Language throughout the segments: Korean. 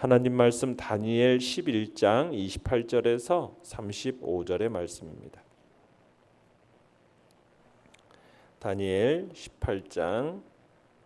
하나님 말씀 다니엘 11장 28절에서 35절의 말씀입니다. 다니엘 11장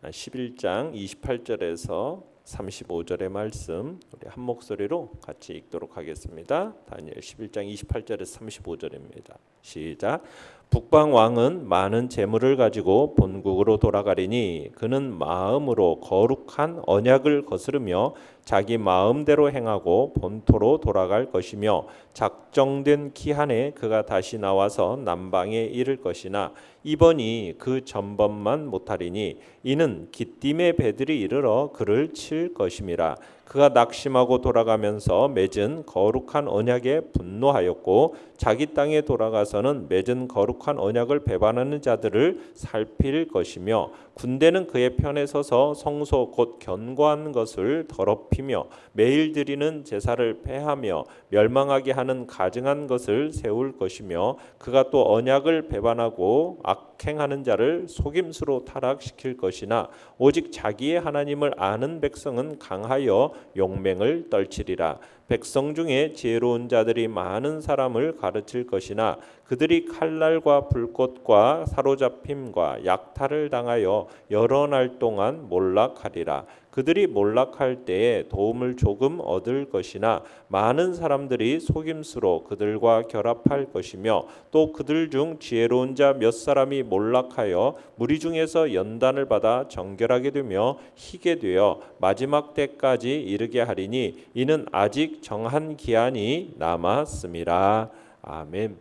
28절에서 35절의 말씀 우리 한 목소리로 같이 읽도록 하겠습니다. 다니엘 11장 28절에서 35절입니다. 시작. 북방 왕은 많은 재물을 가지고 본국으로 돌아가리니 그는 마음으로 거룩한 언약을 거스르며 자기 마음대로 행하고 본토로 돌아갈 것이며 작정된 기한에 그가 다시 나와서 남방에 이를 것이나 이번이 그 전번만 못하리니 이는 기띔의 배들이 이르러 그를 칠 것임이라. 그가 낙심하고 돌아가면서 맺은 거룩한 언약에 분노하였고 자기 땅에 돌아가서는 맺은 거룩한 언약을 배반하는 자들을 살필 것이며 군대는 그의 편에 서서 성소 곧 견고한 것을 더럽히며 매일 드리는 제사를 폐하며 멸망하게 하는 가증한 것을 세울 것이며 그가 또 언약을 배반하고 악행하는 자를 속임수로 타락시킬 것이나 오직 자기의 하나님을 아는 백성은 강하여 용맹을 떨치리라. 백성 중에 지혜로운 자들이 많은 사람을 가르칠 것이나 그들이 칼날과 불꽃과 사로잡힘과 약탈을 당하여 여러 날 동안 몰락하리라. 그들이 몰락할 때에 도움을 조금 얻을 것이나 많은 사람들이 속임수로 그들과 결합할 것이며 또 그들 중 지혜로운 자 몇 사람이 몰락하여 무리 중에서 연단을 받아 정결하게 되며 희게 되어 마지막 때까지 이르게 하리니 이는 아직 정한 기한이 남았음이라. 아멘.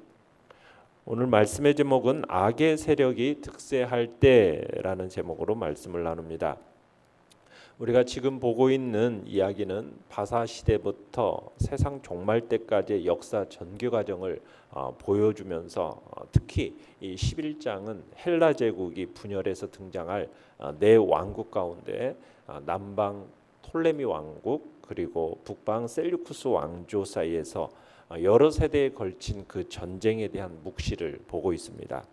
오늘 말씀의 제목은 악의 세력이 득세할 때라는 제목으로 말씀을 나눕니다. 우리가 지금 보고 있는 이야기는 바사 시대부터 세상 종말 때까지의 역사 전개 과정을 보여주면서 특히 이 11장은 헬라 제국이 분열해서 등장할 네 왕국 가운데 남방 톨레미 왕국 그리고 북방 셀류쿠스 왕조 사이에서 여러 세대에 걸친 그 전쟁에 대한 묵시를 보고 있습니다.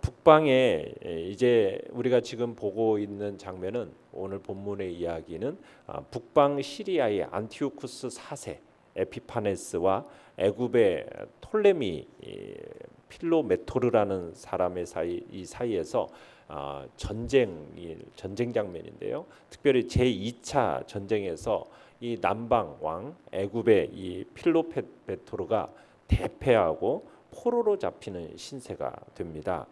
북방에 이제 우리가 지금 보고 있는 장면은 오늘 본문의 이야기는 북방 시리아의 안티오쿠스 4세 에피파네스와 애굽의 톨레미 필로메토르라는 사람의 이 사이에서 전쟁 장면인데요. 특별히 제2차 전쟁에서 이 남방 왕 애굽의 이 필로메토르가 대패하고 포로로 잡히는 신세가 됩니다.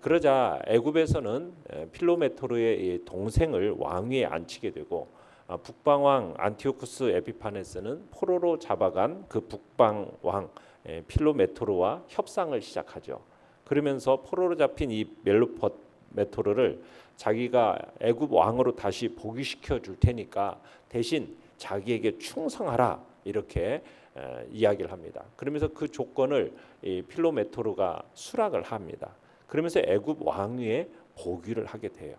그러자 애굽에서는 필로메토르의 동생을 왕위에 앉히게 되고 북방왕 안티오쿠스 에피파네스는 포로로 잡아간 그 북방왕 필로메토르와 협상을 시작하죠. 그러면서 포로로 잡힌 이 멜로메토르를 자기가 애굽 왕으로 다시 복위시켜 줄 테니까 대신 자기에게 충성하라 이렇게 이야기를 합니다. 그러면서 그 조건을 이 필로메토르가 수락을 합니다. 그러면서 애굽 왕위에 복위를 하게 돼요.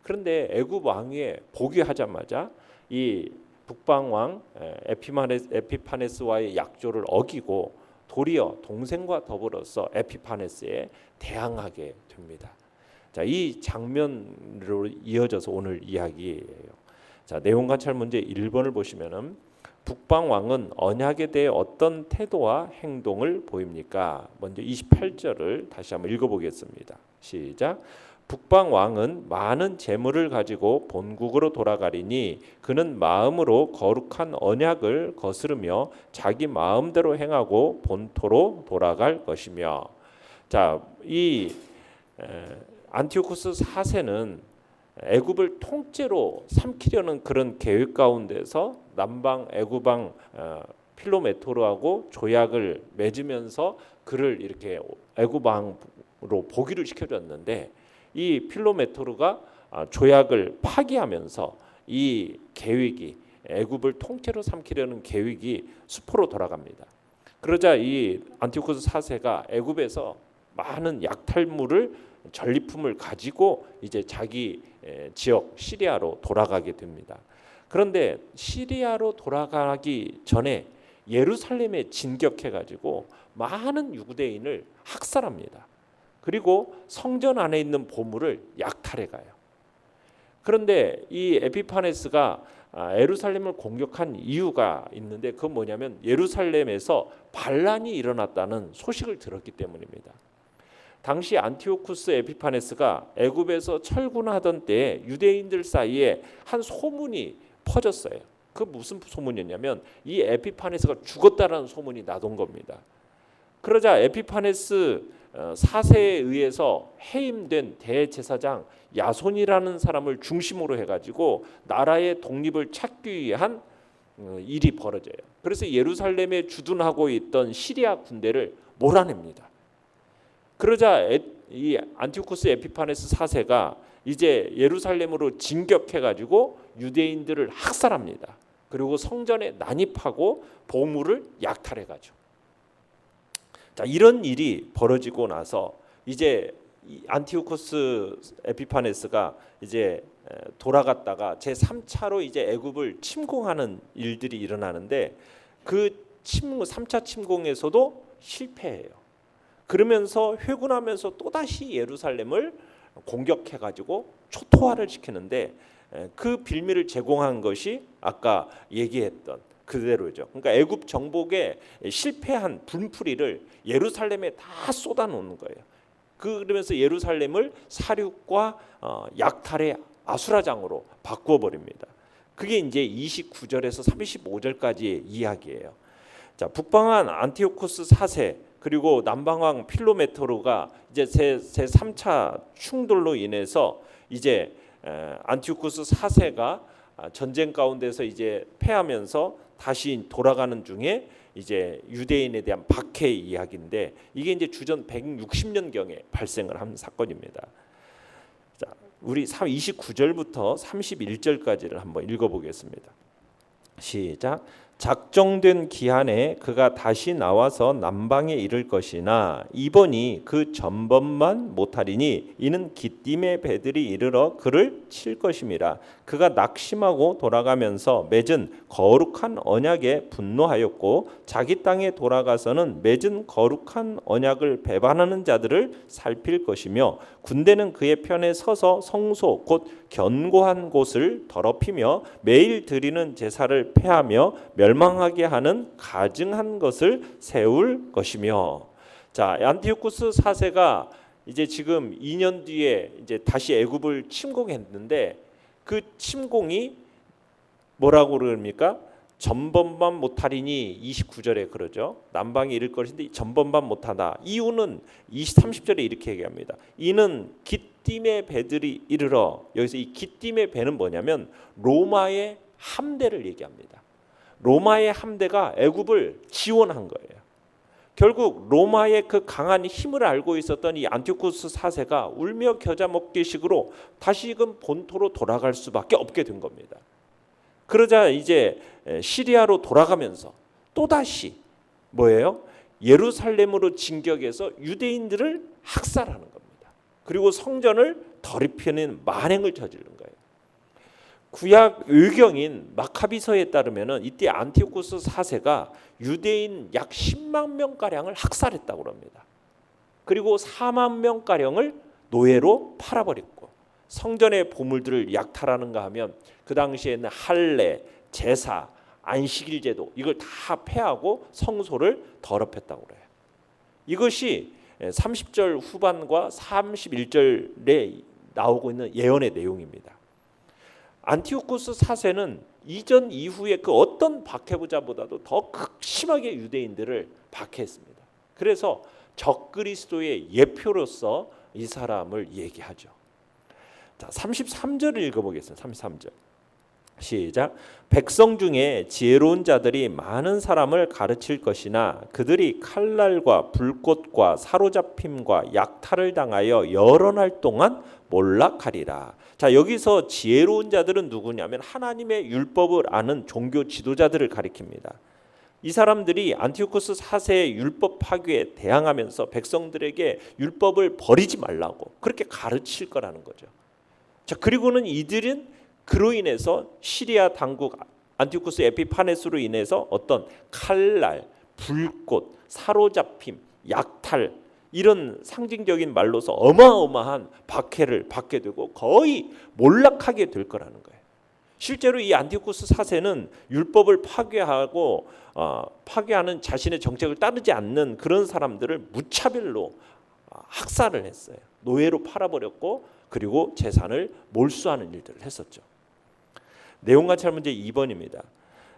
그런데 애굽 왕위에 복위하자마자 이 북방 왕 에피파네스와의 약조를 어기고 도리어 동생과 더불어서 에피파네스에 대항하게 됩니다. 자, 이 장면으로 이어져서 오늘 이야기예요. 자, 내용 관찰 문제 1번을 보시면은 북방 왕은 언약에 대해 어떤 태도와 행동을 보입니까? 먼저 28절을 다시 한번 읽어보겠습니다. 시작. 북방 왕은 많은 재물을 가지고 본국으로 돌아가리니 그는 마음으로 거룩한 언약을 거스르며 자기 마음대로 행하고 본토로 돌아갈 것이며. 자, 이 안티오쿠스 4세는 애굽을 통째로 삼키려는 그런 계획 가운데서 남방 애굽왕 필로메토르하고 조약을 맺으면서 그를 이렇게 애굽왕으로 복위를 시켜줬는데 이 필로메토르가 조약을 파기하면서 이 계획이 애굽을 통째로 삼키려는 계획이 수포로 돌아갑니다. 그러자 이 안티오쿠스 4세가 애굽에서 많은 약탈물을 전리품을 가지고 이제 자기 지역 시리아로 돌아가게 됩니다. 그런데 시리아로 돌아가기 전에 예루살렘에 진격해가지고 많은 유대인을 학살합니다. 그리고 성전 안에 있는 보물을 약탈해 가요. 그런데 이 에피파네스가 예루살렘을 공격한 이유가 있는데 그건 뭐냐면 예루살렘에서 반란이 일어났다는 소식을 들었기 때문입니다. 당시 안티오쿠스 에피파네스가 애굽에서 철군하던 때에 유대인들 사이에 한 소문이 퍼졌어요. 그 무슨 소문이었냐면 이 에피파네스가 죽었다라는 소문이 나돈 겁니다. 그러자 에피파네스 4세에 의해서 해임된 대제사장 야손이라는 사람을 중심으로 해가지고 나라의 독립을 찾기 위한 일이 벌어져요. 그래서 예루살렘에 주둔하고 있던 시리아 군대를 몰아냅니다. 그러자 이 안티오쿠스 에피파네스 4세가 이제 예루살렘으로 진격해가지고 유대인들을 학살합니다. 그리고 성전에 난입하고 보물을 약탈해가죠. 자, 이런 일이 벌어지고 나서 이제 안티오쿠스 에피파네스가 이제 돌아갔다가 제 3차로 이제 애굽을 침공하는 일들이 일어나는데 그 3차 침공에서도 실패해요. 그러면서 회군하면서 또다시 예루살렘을 공격해가지고 초토화를 시키는데 그 빌미를 제공한 것이 아까 얘기했던 그대로죠. 그러니까 애굽 정복에 실패한 분풀이를 예루살렘에 다 쏟아놓는 거예요. 그러면서 예루살렘을 사륙과 약탈의 아수라장으로 바꾸어버립니다. 그게 이제 29절에서 35절까지의 이야기예요. 자, 북방한 안티오코스 4세 그리고 남방왕 필로메토르가 이제 제 3차 충돌로 인해서 이제 안티오코스 4세가 전쟁 가운데서 이제 패하면서 다시 돌아가는 중에 이제 유대인에 대한 박해 이야기인데 이게 이제 주전 160년 경에 발생을 한 사건입니다. 자, 우리 29절부터 31절까지를 한번 읽어보겠습니다. 시작. 작정된 기한에 그가 다시 나와서 남방에 이를 것이나 이번이 그 전번만 못하리니 이는 기띔의 배들이 이르러 그를 칠 것임이라. 그가 낙심하고 돌아가면서 맺은 거룩한 언약에 분노하였고 자기 땅에 돌아가서는 맺은 거룩한 언약을 배반하는 자들을 살필 것이며 군대는 그의 편에 서서 성소 곧 견고한 곳을 더럽히며 매일 드리는 제사를 폐하며 멸망하게 하는 가증한 것을 세울 것이며. 자, 안티오쿠스 4세가 이제 지금 2년 뒤에 이제 다시 애굽을 침공했는데 그 침공이 뭐라고 그럽니까? 전번만 못하리니 29절에 그러죠. 남방에 이를 것인데 전번만 못하다. 이유는 30절에 이렇게 얘기합니다. 이는 기띔의 배들이 이르러. 여기서 이 기띔의 배는 뭐냐면 로마의 함대를 얘기합니다. 로마의 함대가 애굽을 지원한 거예요. 결국 로마의 그 강한 힘을 알고 있었던 이 안티오쿠스 4세가 울며 겨자 먹기식으로 다시금 본토로 돌아갈 수밖에 없게 된 겁니다. 그러자 이제 시리아로 돌아가면서 또다시 뭐예요? 예루살렘으로 진격해서 유대인들을 학살하는 겁니다. 그리고 성전을 더럽히는 만행을 저지른 거예요. 구약 의경인 마카비서에 따르면은 이때 안티오쿠스 4세가 유대인 약 10만 명 가량을 학살했다고 합니다. 그리고 4만 명 가량을 노예로 팔아버렸고 성전의 보물들을 약탈하는가 하면 그 당시에는 할례, 제사, 안식일 제도 이걸 다 폐하고 성소를 더럽혔다고 그래요. 이것이 30절 후반과 31절에 나오고 있는 예언의 내용입니다. 안티오쿠스 4세는 이전 이후에 그 어떤 박해부자보다도 더 극심하게 유대인들을 박해했습니다. 그래서 적그리스도의 예표로서 이 사람을 얘기하죠. 자, 33절을 읽어보겠습니다. 33절 시작. 백성 중에 지혜로운 자들이 많은 사람을 가르칠 것이나 그들이 칼날과 불꽃과 사로잡힘과 약탈을 당하여 여러 날 동안 몰락하리라. 자, 여기서 지혜로운 자들은 누구냐면 하나님의 율법을 아는 종교 지도자들을 가리킵니다. 이 사람들이 안티오쿠스 4세의 율법 파괴에 대항하면서 백성들에게 율법을 버리지 말라고 그렇게 가르칠 거라는 거죠. 자, 그리고는 이들은 그로 인해서 시리아 당국 안티오쿠스 에피파네스로 인해서 어떤 칼날, 불꽃, 사로잡힘, 약탈 이런 상징적인 말로서 어마어마한 박해를 받게 되고 거의 몰락하게 될 거라는 거예요. 실제로 이 안티오쿠스 4세는 율법을 파괴하는 자신의 정책을 따르지 않는 그런 사람들을 무차별로 학살을 했어요. 노예로 팔아버렸고 그리고 재산을 몰수하는 일들을 했었죠. 내용관찰 문제 2번입니다.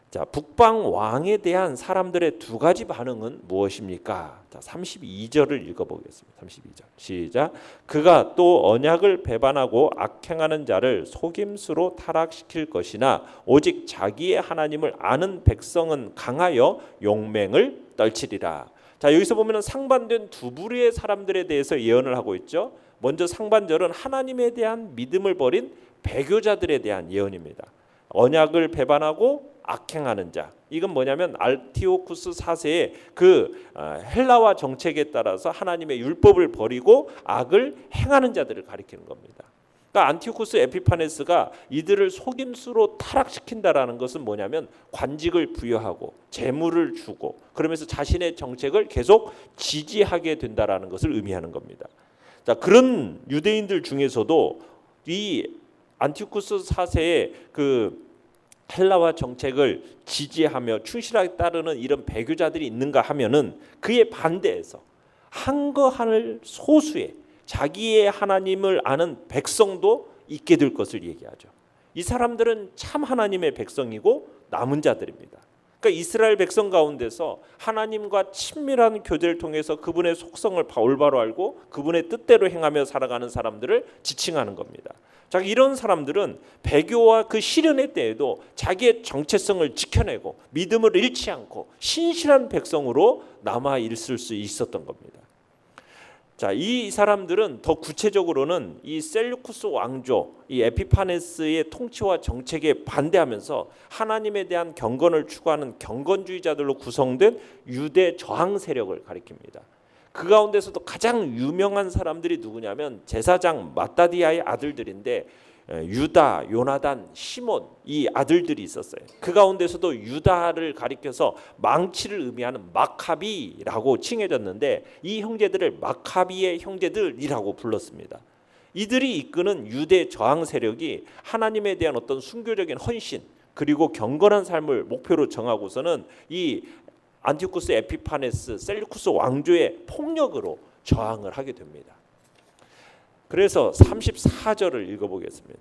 자, 북방 왕에 대한 사람들의 두 가지 반응은 무엇입니까? 자, 32절을 읽어보겠습니다. 32절 시작. 그가 또 언약을 배반하고 악행하는 자를 속임수로 타락시킬 것이나 오직 자기의 하나님을 아는 백성은 강하여 용맹을 떨치리라. 자, 여기서 보면 상반된 두 부류의 사람들에 대해서 예언을 하고 있죠. 먼저 상반절은 하나님에 대한 믿음을 버린 배교자들에 대한 예언입니다. 언약을 배반하고 악행하는 자. 이건 뭐냐면 안티오쿠스 4세의 그 헬라와 정책에 따라서 하나님의 율법을 버리고 악을 행하는 자들을 가리키는 겁니다. 그러니까 안티오쿠스 에피파네스가 이들을 속임수로 타락시킨다라는 것은 뭐냐면 관직을 부여하고 재물을 주고 그러면서 자신의 정책을 계속 지지하게 된다라는 것을 의미하는 겁니다. 자, 그런 유대인들 중에서도 이 안티오쿠스 4세의 그 헬라와 정책을 지지하며 충실하게 따르는 이런 배교자들이 있는가 하면은 그에 반대해서 한거하는 소수의 자기의 하나님을 아는 백성도 있게 될 것을 얘기하죠. 이 사람들은 참 하나님의 백성이고 남은 자들입니다. 그러니까 이스라엘 백성 가운데서 하나님과 친밀한 교제를 통해서 그분의 속성을 올바로 알고 그분의 뜻대로 행하며 살아가는 사람들을 지칭하는 겁니다. 자, 이런 사람들은 배교와 그 시련의 때에도 자기의 정체성을 지켜내고 믿음을 잃지 않고 신실한 백성으로 남아 있을 수 있었던 겁니다. 자, 이 사람들은 더 구체적으로는 이 셀루쿠스 왕조, 이 에피파네스의 통치와 정책에 반대하면서 하나님에 대한 경건을 추구하는 경건주의자들로 구성된 유대 저항 세력을 가리킵니다. 그 가운데서도 가장 유명한 사람들이 누구냐면 제사장 마따디아의 아들들인데 유다, 요나단, 시몬 이 아들들이 있었어요. 그 가운데서도 유다를 가리켜서 망치를 의미하는 마카비라고 칭해졌는데 이 형제들을 마카비의 형제들이라고 불렀습니다. 이들이 이끄는 유대 저항 세력이 하나님에 대한 어떤 순교적인 헌신 그리고 경건한 삶을 목표로 정하고서는 이 안티오쿠스 에피파네스 셀루쿠스 왕조의 폭력으로 저항을 하게 됩니다. 그래서 34절을 읽어보겠습니다.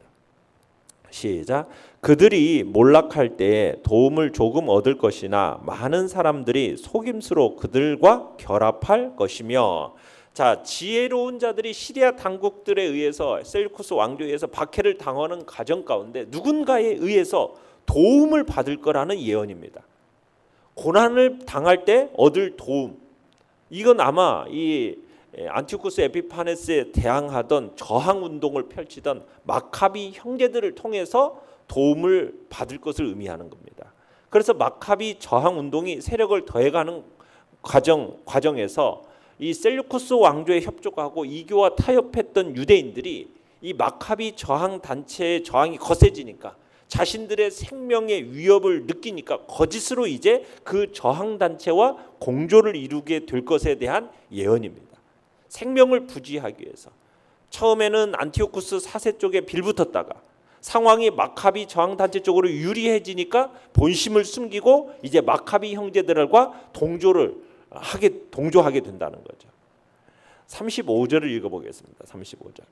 시작. 그들이 몰락할 때 도움을 조금 얻을 것이나 많은 사람들이 속임수로 그들과 결합할 것이며. 자, 지혜로운 자들이 시리아 당국들에 의해서 셀루쿠스 왕조에 의해서 박해를 당하는 과정 가운데 누군가에 의해서 도움을 받을 거라는 예언입니다. 고난을 당할 때 얻을 도움. 이건 아마 이 안티오쿠스 에피파네스에 대항하던 저항 운동을 펼치던 마카비 형제들을 통해서 도움을 받을 것을 의미하는 겁니다. 그래서 마카비 저항 운동이 세력을 더해가는 과정에서 이 셀루쿠스 왕조에 협조하고 이교와 타협했던 유대인들이 이 마카비 저항 단체의 저항이 거세지니까 자신들의 생명의 위협을 느끼니까 거짓으로 이제 그 저항 단체와 공조를 이루게 될 것에 대한 예언입니다. 생명을 부지하기 위해서 처음에는 안티오쿠스 4세 쪽에 빌붙었다가 상황이 마카비 저항단체 쪽으로 유리해지니까 본심을 숨기고 이제 마카비 형제들과 동조하게 된다는 거죠. 35절을 읽어보겠습니다. 35절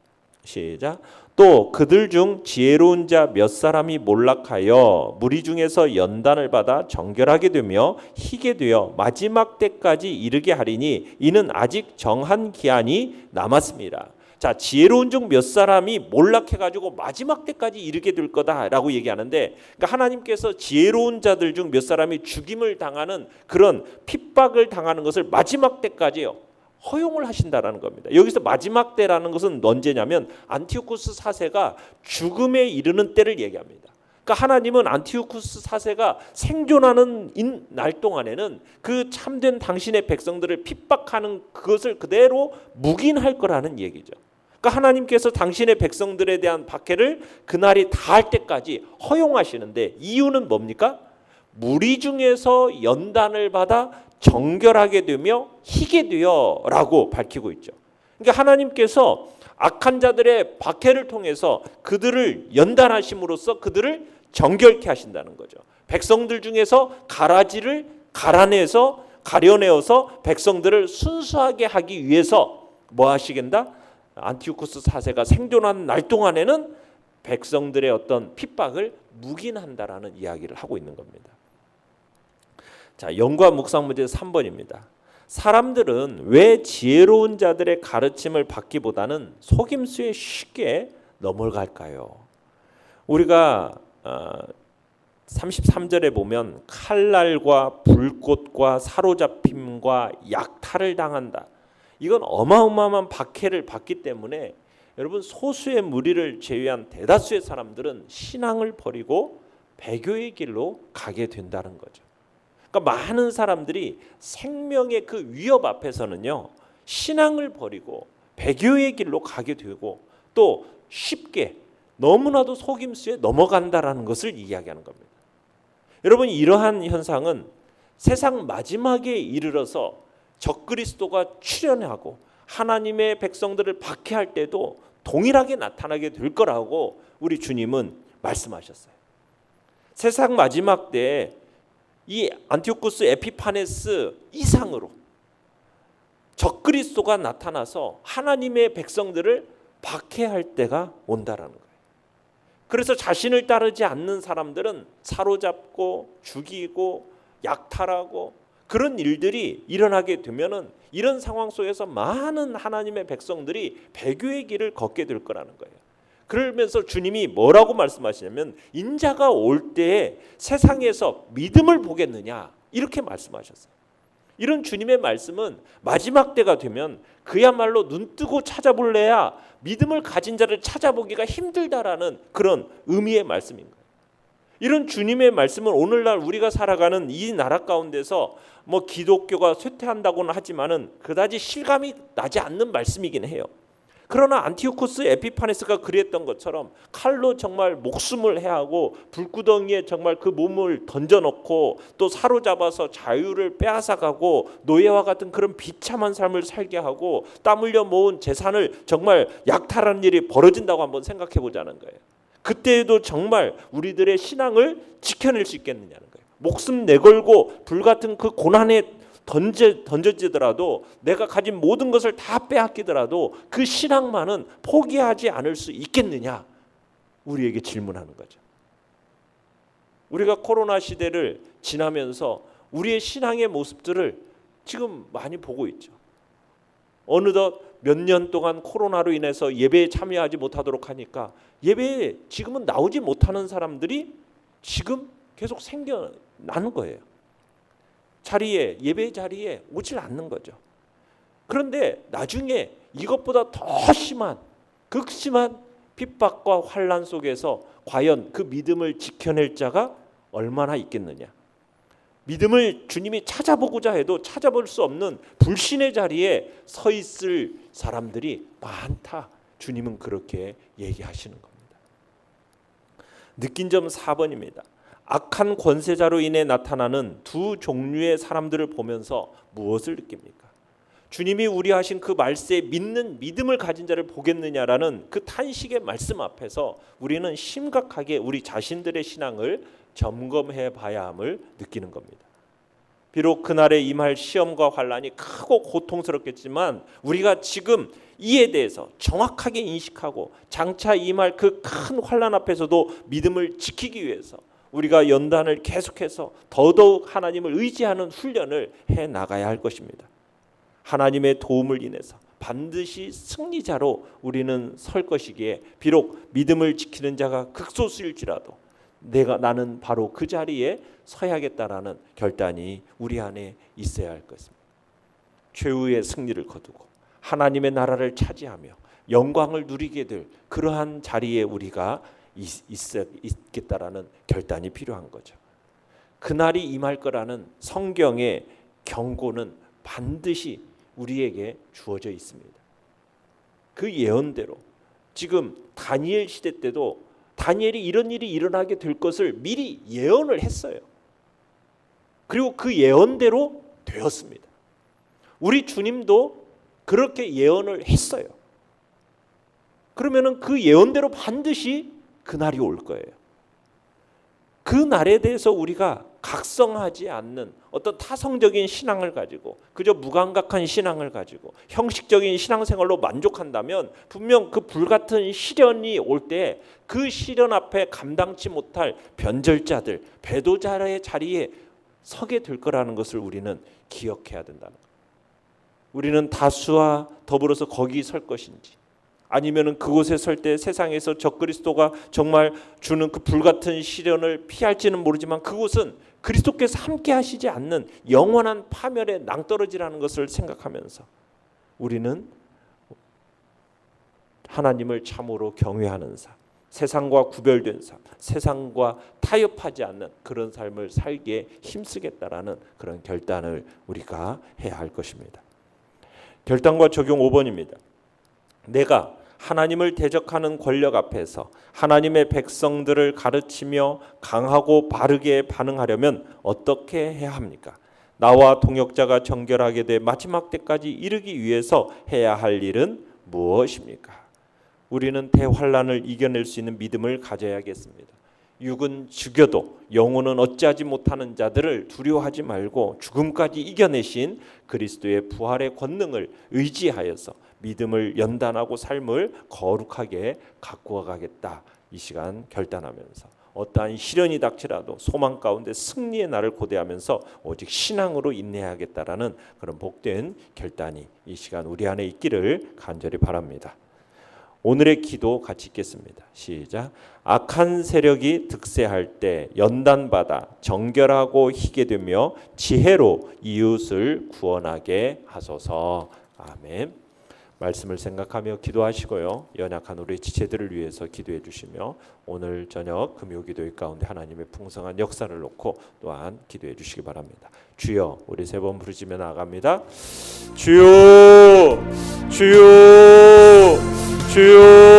시작. 또 그들 중 지혜로운 자 몇 사람이 몰락하여 무리 중에서 연단을 받아 정결하게 되며 희게 되어 마지막 때까지 이르게 하리니 이는 아직 정한 기한이 남았습니다. 자, 지혜로운 중 몇 사람이 몰락해가지고 마지막 때까지 이르게 될 거다라고 얘기하는데, 그러니까 하나님께서 지혜로운 자들 중 몇 사람이 죽임을 당하는 그런 핍박을 당하는 것을 마지막 때까지요 허용을 하신다라는 겁니다. 여기서 마지막 때라는 것은 언제냐면 안티오쿠스 4세가 죽음에 이르는 때를 얘기합니다. 그러니까 하나님은 안티오쿠스 4세가 생존하는 날 동안에는 그 참된 당신의 백성들을 핍박하는 그것을 그대로 묵인할 거라는 얘기죠. 그러니까 하나님께서 당신의 백성들에 대한 박해를 그날이 다할 때까지 허용하시는데 이유는 뭡니까? 무리 중에서 연단을 받아 정결하게 되며 희게 되어라고 밝히고 있죠. 그러니까 하나님께서 악한 자들의 박해를 통해서 그들을 연단하심으로써 그들을 정결케 하신다는 거죠. 백성들 중에서 가라지를 가려내어서 백성들을 순수하게 하기 위해서 뭐 하시겠다? 안티오쿠스 4세가 생존한 날 동안에는 백성들의 어떤 핍박을 묵인한다라는 이야기를 하고 있는 겁니다. 자, 연구와 묵상 문제 3번입니다. 사람들은 왜 지혜로운 자들의 가르침을 받기보다는 속임수에 쉽게 넘어갈까요? 우리가 33절에 보면 칼날과 불꽃과 사로잡힘과 약탈을 당한다. 이건 어마어마한 박해를 받기 때문에 여러분, 소수의 무리를 제외한 대다수의 사람들은 신앙을 버리고 배교의 길로 가게 된다는 거죠. 그러니까 많은 사람들이 생명의 그 위협 앞에서는요, 신앙을 버리고 배교의 길로 가게 되고 또 쉽게 너무나도 속임수에 넘어간다라는 것을 이야기하는 겁니다. 여러분, 이러한 현상은 세상 마지막에 이르러서 적그리스도가 출현하고 하나님의 백성들을 박해할 때도 동일하게 나타나게 될 거라고 우리 주님은 말씀하셨어요. 세상 마지막 때에 이 안티오쿠스 에피파네스 이상으로 적그리스도가 나타나서 하나님의 백성들을 박해할 때가 온다라는 거예요. 그래서 자신을 따르지 않는 사람들은 사로잡고 죽이고 약탈하고 그런 일들이 일어나게 되면은 이런 상황 속에서 많은 하나님의 백성들이 배교의 길을 걷게 될 거라는 거예요. 그러면서 주님이 뭐라고 말씀하시냐면 인자가 올 때에 세상에서 믿음을 보겠느냐 이렇게 말씀하셨어요. 이런 주님의 말씀은 마지막 때가 되면 그야말로 눈 뜨고 찾아볼래야 믿음을 가진 자를 찾아보기가 힘들다라는 그런 의미의 말씀인 거예요. 이런 주님의 말씀은 오늘날 우리가 살아가는 이 나라 가운데서 뭐 기독교가 쇠퇴한다고는 하지만은 그다지 실감이 나지 않는 말씀이긴 해요. 그러나 안티오쿠스 에피파네스가 그랬던 것처럼 칼로 정말 목숨을 해하고 불구덩이에 정말 그 몸을 던져놓고 또 사로잡아서 자유를 빼앗아가고 노예와 같은 그런 비참한 삶을 살게 하고 땀 흘려 모은 재산을 정말 약탈하는 일이 벌어진다고 한번 생각해 보자는 거예요. 그때에도 정말 우리들의 신앙을 지켜낼 수 있겠느냐는 거예요. 목숨 내걸고 불같은 그 고난에 던져지더라도 내가 가진 모든 것을 다 빼앗기더라도 그 신앙만은 포기하지 않을 수 있겠느냐, 우리에게 질문하는 거죠. 우리가 코로나 시대를 지나면서 우리의 신앙의 모습들을 지금 많이 보고 있죠. 어느덧 몇 년 동안 코로나로 인해서 예배에 참여하지 못하도록 하니까 예배에 지금은 나오지 못하는 사람들이 지금 계속 생겨나는 거예요. 예배 자리에 오질 않는 거죠. 그런데 나중에 이것보다 더 심한 극심한 핍박과 환난 속에서 과연 그 믿음을 지켜낼 자가 얼마나 있겠느냐. 믿음을 주님이 찾아보고자 해도 찾아볼 수 없는 불신의 자리에 서 있을 사람들이 많다. 주님은 그렇게 얘기하시는 겁니다. 느낀 점 4번입니다. 악한 권세자로 인해 나타나는 두 종류의 사람들을 보면서 무엇을 느낍니까? 주님이 우리하신 그 말씀에 믿는 믿음을 가진 자를 보겠느냐라는 그 탄식의 말씀 앞에서 우리는 심각하게 우리 자신들의 신앙을 점검해 봐야 함을 느끼는 겁니다. 비록 그날에 임할 시험과 환난이 크고 고통스럽겠지만 우리가 지금 이에 대해서 정확하게 인식하고 장차 임할 그 큰 환난 앞에서도 믿음을 지키기 위해서 우리가 연단을 계속해서 더더욱 하나님을 의지하는 훈련을 해 나가야 할 것입니다. 하나님의 도움을 인해서 반드시 승리자로 우리는 설 것이기에 비록 믿음을 지키는 자가 극소수일지라도 나는 바로 그 자리에 서야겠다라는 결단이 우리 안에 있어야 할 것입니다. 최후의 승리를 거두고 하나님의 나라를 차지하며 영광을 누리게 될 그러한 자리에 우리가 있겠다라는 결단이 필요한 거죠. 그날이 임할 거라는 성경의 경고는 반드시 우리에게 주어져 있습니다. 그 예언대로 지금 다니엘 시대 때도 다니엘이 이런 일이 일어나게 될 것을 미리 예언을 했어요. 그리고 그 예언대로 되었습니다. 우리 주님도 그렇게 예언을 했어요. 그러면은 그 예언대로 반드시 그날이 올 거예요. 그 날에 대해서 우리가 각성하지 않는 어떤 타성적인 신앙을 가지고 그저 무감각한 신앙을 가지고 형식적인 신앙생활로 만족한다면 분명 그 불같은 시련이 올 때 그 시련 앞에 감당치 못할 변절자들, 배도자의 자리에 서게 될 거라는 것을 우리는 기억해야 된다는 거예요. 우리는 다수와 더불어서 거기 설 것인지 아니면은 그곳에 설 때 세상에서 적그리스도가 정말 주는 그 불같은 시련을 피할지는 모르지만 그곳은 그리스도께서 함께 하시지 않는 영원한 파멸의 낭떠러지라는 것을 생각하면서 우리는 하나님을 참으로 경외하는 삶, 세상과 구별된 삶, 세상과 타협하지 않는 그런 삶을 살기에 힘쓰겠다라는 그런 결단을 우리가 해야 할 것입니다. 결단과 적용 5번입니다. 내가 하나님을 대적하는 권력 앞에서 하나님의 백성들을 가르치며 강하고 바르게 반응하려면 어떻게 해야 합니까? 나와 동역자가 정결하게 돼 마지막 때까지 이르기 위해서 해야 할 일은 무엇입니까? 우리는 대환란을 이겨낼 수 있는 믿음을 가져야겠습니다. 육은 죽여도 영혼은 어찌하지 못하는 자들을 두려워하지 말고 죽음까지 이겨내신 그리스도의 부활의 권능을 의지하여서 믿음을 연단하고 삶을 거룩하게 가꾸어 가겠다. 이 시간 결단하면서 어떠한 시련이 닥치라도 소망 가운데 승리의 날을 고대하면서 오직 신앙으로 인내하겠다라는 그런 복된 결단이 이 시간 우리 안에 있기를 간절히 바랍니다. 오늘의 기도 같이 읽겠습니다. 시작. 악한 세력이 득세할 때 연단받아 정결하고 희게 되며 지혜로 이웃을 구원하게 하소서. 아멘. 말씀을 생각하며 기도하시고요. 연약한 우리 지체들을 위해서 기도해 주시며 오늘 저녁 금요기도회 가운데 하나님의 풍성한 역사를 놓고 또한 기도해 주시기 바랍니다. 주여, 우리 세 번 부르짖며 나아갑니다. 주여, 주여, 주여.